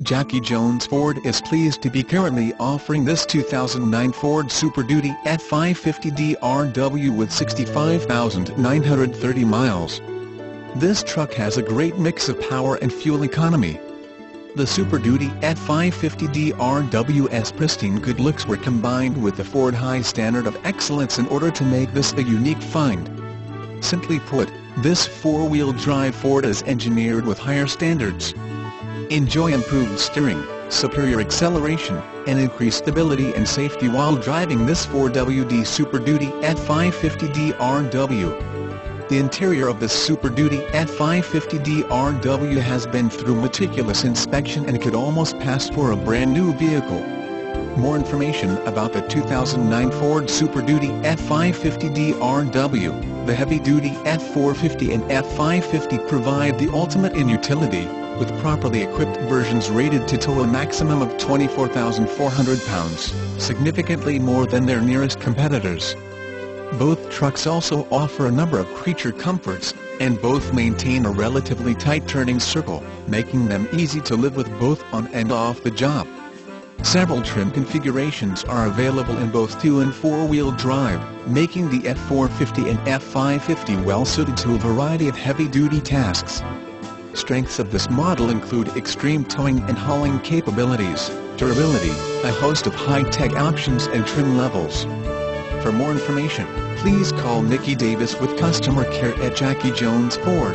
Jackie Jones Ford is pleased to be currently offering this 2009 Ford Super Duty F550 DRW with 65,930 miles. This truck has a great mix of power and fuel economy. The Super Duty F550 DRW's pristine good looks were combined with the Ford high standard of excellence in order to make this a unique find. Simply put, this four-wheel drive Ford is engineered with higher standards. Enjoy improved steering, superior acceleration, and increased stability and safety while driving this 4WD Super Duty F550 DRW. The interior of this Super Duty F550 DRW has been through meticulous inspection and could almost pass for a brand new vehicle. More information about the 2009 Ford Super Duty F550 DRW. The heavy-duty F450 and F550 provide the ultimate in utility, with properly equipped versions rated to tow a maximum of 24,400 pounds, significantly more than their nearest competitors. Both trucks also offer a number of creature comforts, and both maintain a relatively tight turning circle, making them easy to live with both on and off the job. Several trim configurations are available in both 2- and 4-wheel drive, making the F450 and F550 well suited to a variety of heavy-duty tasks. Strengths of this model include extreme towing and hauling capabilities, durability, a host of high-tech options and trim levels. For more information, please call Nikki Davis with customer care at Jackie Jones Ford.